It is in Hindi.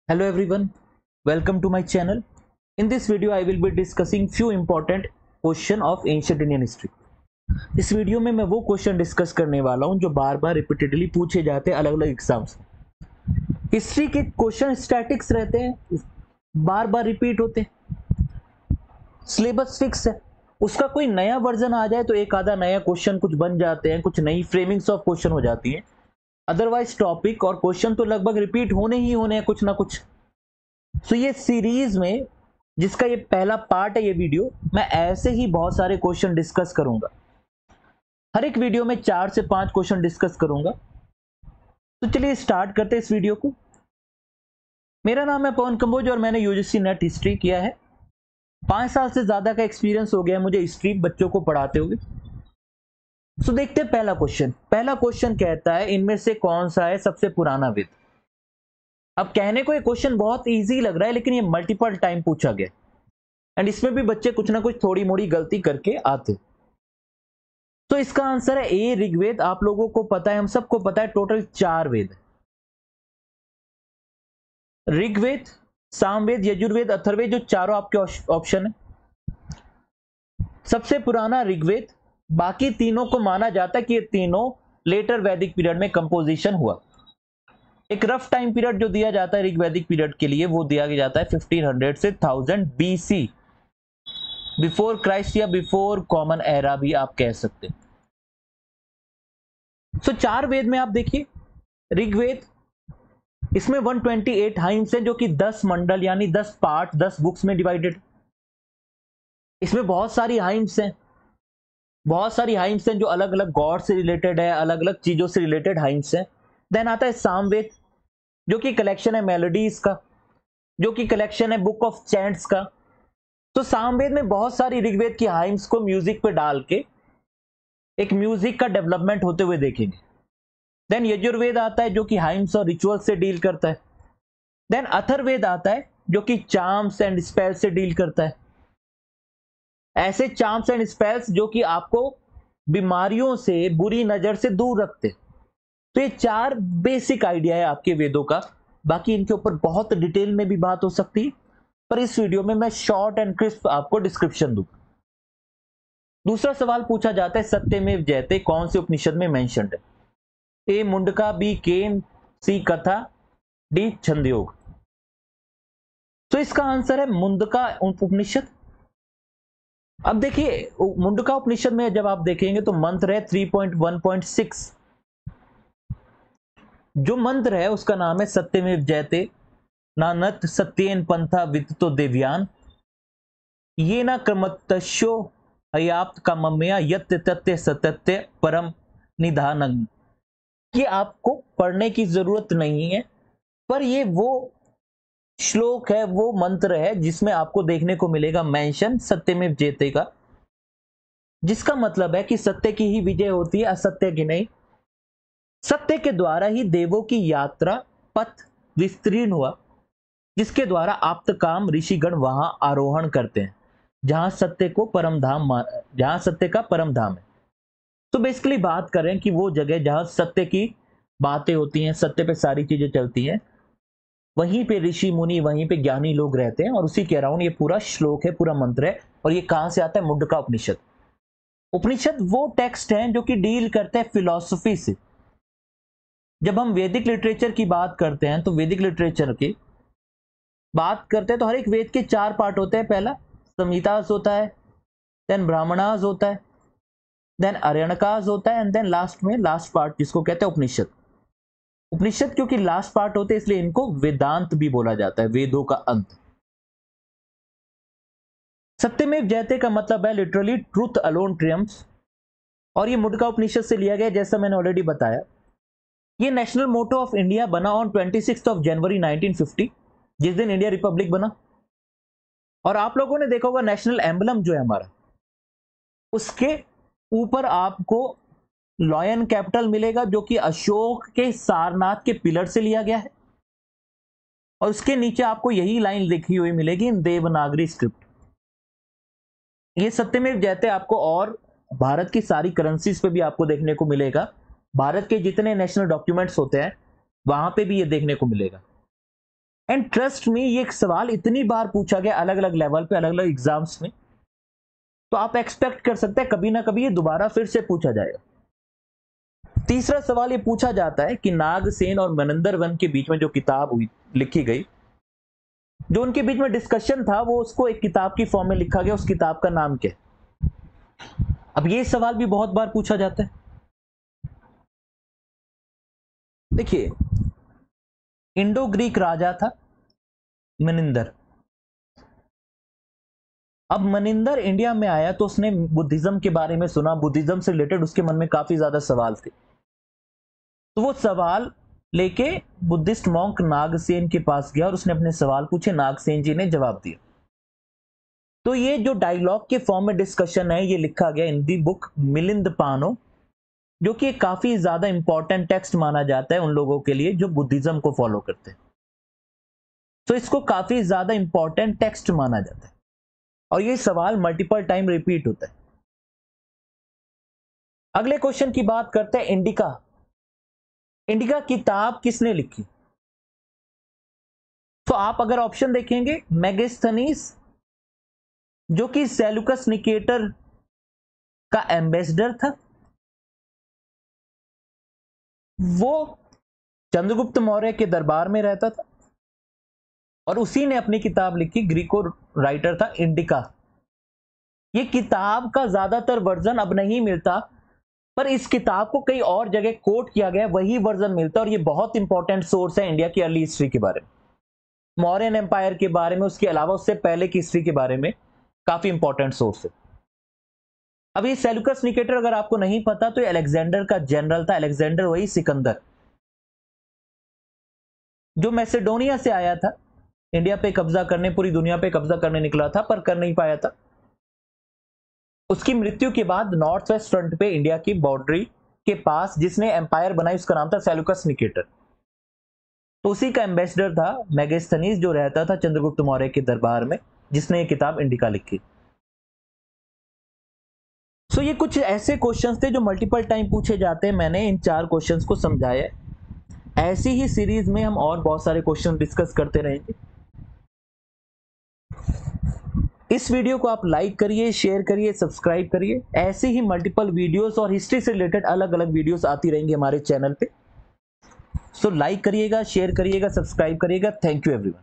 Hello everyone, welcome to my channel. In this video I will be discussing few important question of ancient Indian history. इस वीडियो में मैं वो क्वेश्चन डिस्कस करने वाला हूं जो बार बार रिपीटेडली पूछे जाते हैं अलग अलग एग्जाम्स में। हिस्ट्री के क्वेश्चन स्टैटिक्स रहते हैं, बार बार रिपीट होते हैं, सिलेबस फिक्स है। उसका कोई नया वर्जन आ जाए तो एक आधा नया क्वेश्चन कुछ बन जाते हैं, कुछ नई फ्रेमिंग्स ऑफ क्वेश्चन हो जाती है। अदरवाइज टॉपिक और क्वेश्चन तो लगभग रिपीट होने ही होने हैं कुछ ना कुछ। ये सीरीज में जिसका ये पहला पार्ट है, ये वीडियो मैं ऐसे ही बहुत सारे क्वेश्चन डिस्कस करूंगा। हर एक वीडियो में 4 से 5 क्वेश्चन डिस्कस करूंगा। तो चलिए स्टार्ट करते हैं इस वीडियो को। मेरा नाम है पवन कंबोज और मैंने यूजीसी नेट हिस्ट्री किया है। 5 साल से ज्यादा का एक्सपीरियंस हो गया मुझे हिस्ट्री बच्चों को पढ़ाते हुए। देखते हैं पहला क्वेश्चन कहता है इनमें से कौन सा है सबसे पुराना वेद। अब कहने को ये क्वेश्चन बहुत इजी लग रहा है, लेकिन ये मल्टीपल टाइम पूछा गया एंड इसमें भी बच्चे कुछ ना कुछ थोड़ी मोड़ी गलती करके आते। तो इसका आंसर है ए ऋग्वेद। आप लोगों को पता है, हम सबको पता है, टोटल 4 वेद, ऋग्वेद, सामवेद, यजुर्वेद, अथर्ववेद, जो चारों आपके ऑप्शन है। सबसे पुराना ऋग्वेद, बाकी तीनों को माना जाता है कि ये तीनों लेटर वैदिक पीरियड में कंपोजिशन हुआ। एक रफ टाइम पीरियड जो दिया जाता है ऋग्वैदिक पीरियड के लिए वो दिया जाता है 1500 से 1000 BC, बिफोर क्राइस्ट या बिफोर कॉमन एरा भी आप कह सकते हैं। 4 वेद में आप देखिए, ऋग्वेद, इसमें 128 हाइम्स हैं जो कि 10 मंडल यानी 10 पार्ट 10 बुक्स में डिवाइडेड। इसमें बहुत सारी हाइम्स हैं जो अलग अलग गॉड से रिलेटेड है, अलग अलग चीजों से रिलेटेड हाइम्स हैं। देन आता है सामवेद, जो कि कलेक्शन है मेलोडीज का, जो कि कलेक्शन है बुक ऑफ चैंट्स का। तो सामवेद में बहुत सारी ऋग्वेद की हाइम्स को म्यूजिक पे डाल के एक म्यूजिक का डेवलपमेंट होते हुए देखेंगे। देन यजुर्वेद आता है जो कि हाइम्स और रिचुअल से डील करता है। देन अथर्ववेद आता है जो कि चार्म्स एंड स्पेल्स से डील करता है। ऐसे चार्म्स एंड स्पेल्स जो कि आपको बीमारियों से, बुरी नजर से दूर रखते। तो ये 4 बेसिक आइडिया है आपके वेदों का। बाकी इनके ऊपर बहुत डिटेल में भी बात हो सकती है, पर इस वीडियो में मैं शॉर्ट एंड क्रिस्प आपको डिस्क्रिप्शन दूंगा। दूसरा सवाल पूछा जाता है सत्यमेव जयते कौन से उपनिषद में मेंशन्ड है? ए मुंडका, बी केन, सी कथा, डी छंदयोग। तो इसका आंसर है मुंडका उपनिषद। अब देखिए मुंडका उपनिषद में जब आप देखेंगे तो मंत्र है 3.1.6। जो मंत्र है उसका नाम है सत्यमेव जयते नानत सत्येन पंथा वित्तो देव्यान ये ना क्रमतशो अयाप्त कामम्या यत् तत्य सत्य परम निधानम। ये आपको पढ़ने की जरूरत नहीं है, पर ये वो श्लोक है, वो मंत्र है जिसमें आपको देखने को मिलेगा मेंशन सत्यमेव जयते का, जिसका मतलब है कि सत्य की ही विजय होती है, असत्य की नहीं। सत्य के द्वारा ही देवों की यात्रा पथ विस्तीर्ण हुआ, जिसके द्वारा आप्त काम ऋषिगण वहां आरोहण करते हैं, जहां सत्य का परम धाम है। तो बेसिकली बात करें कि वो जगह जहां सत्य की बातें होती हैं, सत्य पे सारी चीजें चलती हैं, वहीं पे ऋषि मुनि, वहीं पे ज्ञानी लोग रहते हैं। और उसी के अराउंड ये पूरा श्लोक है, पूरा मंत्र है। और ये कहां से आता है? मुंडका उपनिषद। उपनिषद वो टेक्स्ट हैं जो कि डील करते हैं फिलॉसफी से। जब हम वैदिक लिटरेचर की बात करते हैं तो वैदिक लिटरेचर की बात करते हैं तो हर एक वेद के 4 पार्ट होते हैं। पहला संहितास होता है, देन ब्राह्मणास होता है, देन अरण्यकास होता है, एंड देन लास्ट में लास्ट पार्ट जिसको कहते हैं उपनिषद। उपनिषद क्योंकि लास्ट पार्ट होते हैं इसलिए इनको वेदांत भी बोला जाता है, वेदों का अंत। सत्यमेव जयते का मतलब है लिटरली ट्रूथ अलोन ट्रियम्फ्स, और ये मुंडका उपनिषद से लिया गया, जैसा मैंने ऑलरेडी बताया। ये नेशनल मोटो ऑफ इंडिया बना ऑन 26 जनवरी 1950, जिस दिन इंडिया रिपब्लिक बना। और आप लोगों ने देखा होगा नेशनल एम्बलम जो है हमारा, उसके ऊपर आपको लॉयन कैपिटल मिलेगा जो कि अशोक के सारनाथ के पिलर से लिया गया है। और उसके नीचे आपको यही लाइन लिखी हुई मिलेगी इन देवनागरी स्क्रिप्ट। ये सत्यमेव जयते आपको और भारत की सारी करेंसीज पे भी आपको देखने को मिलेगा। भारत के जितने नेशनल डॉक्यूमेंट्स होते हैं वहां पे भी ये देखने को मिलेगा। एंड ट्रस्ट मी, ये एक सवाल इतनी बार पूछा गया अलग अलग लेवल पे, अलग अलग एग्जाम्स में, तो आप एक्सपेक्ट कर सकते हैं कभी ना कभी ये दोबारा फिर से पूछा जाएगा। तीसरा सवाल ये पूछा जाता है कि नागसेन और मनिंदर वन के बीच में जो किताब हुई, लिखी गई, जो उनके बीच में डिस्कशन था, वो उसको एक किताब की फॉर्म में लिखा गया, उस किताब का नाम क्या है? अब ये सवाल भी बहुत बार पूछा जाता है। देखिए, इंडो ग्रीक राजा था मनिंदर। अब मनिंदर इंडिया में आया तो उसने बुद्धिज्म के बारे में सुना, बुद्धिज्म से रिलेटेड उसके मन में काफी ज्यादा सवाल थे, तो वो सवाल लेके बुद्धिस्ट मॉन्क नागसेन के पास गया और उसने अपने सवाल पूछे, नागसेन जी ने जवाब दिया। तो ये जो डायलॉग के फॉर्म में डिस्कशन है, ये लिखा गया इन दी बुक मिलिंद पानो, जो कि काफी ज्यादा इंपॉर्टेंट टेक्स्ट माना जाता है उन लोगों के लिए जो बुद्धिज्म को फॉलो करते हैं। तो इसको काफी ज्यादा इंपॉर्टेंट टेक्स्ट माना जाता है और ये सवाल मल्टीपल टाइम रिपीट होता है। अगले क्वेश्चन की बात करते हैं, इंडिका। इंडिका किताब किसने लिखी? तो आप अगर ऑप्शन देखेंगे, मेगास्थनीज, जो कि सेल्यूकस निकेटर का एम्बेसडर था, वो चंद्रगुप्त मौर्य के दरबार में रहता था और उसी ने अपनी किताब लिखी, ग्रीको राइटर था इंडिका। ये किताब का ज्यादातर वर्जन अब नहीं मिलता, पर इस किताब को कई और जगह कोट किया गया, वही वर्जन मिलता है और ये बहुत इंपॉर्टेंट सोर्स है इंडिया की अर्ली हिस्ट्री के बारे में, मौर्यन एम्पायर के बारे में, उसके अलावा उससे पहले की हिस्ट्री के बारे में काफी इंपॉर्टेंट सोर्स है। अब ये सेल्यूकस निकेटर अगर आपको नहीं पता तो ये अलेक्जेंडर का जनरल था। अलेक्जेंडर वही सिकंदर जो मैसेडोनिया से आया था इंडिया पे कब्जा करने, पूरी दुनिया पे कब्जा करने निकला था पर कर नहीं पाया था। उसकी मृत्यु के बाद नॉर्थ वेस्ट फ्रंट पे इंडिया की बाउंड्री के पास जिसने एम्पायर बनाई, उसका नाम था सेल्यूकस निकेटर। तो उसी का एम्बेसडर था मेगास्थनीज, जो रहता था चंद्रगुप्त मौर्य के दरबार में, जिसने ये किताब इंडिका लिखी। सो ये कुछ ऐसे क्वेश्चंस थे जो मल्टीपल टाइम पूछे जाते हैं। मैंने इन 4 क्वेश्चंस को समझाया। ऐसी ही सीरीज में हम और बहुत सारे क्वेश्चन डिस्कस करते रहेंगे। इस वीडियो को आप लाइक करिए, शेयर करिए, सब्सक्राइब करिए। ऐसे ही मल्टीपल वीडियोस और हिस्ट्री से रिलेटेड अलग अलग वीडियोस आती रहेंगी हमारे चैनल पे। सो लाइक करिएगा, शेयर करिएगा, सब्सक्राइब करिएगा। Thank you everyone.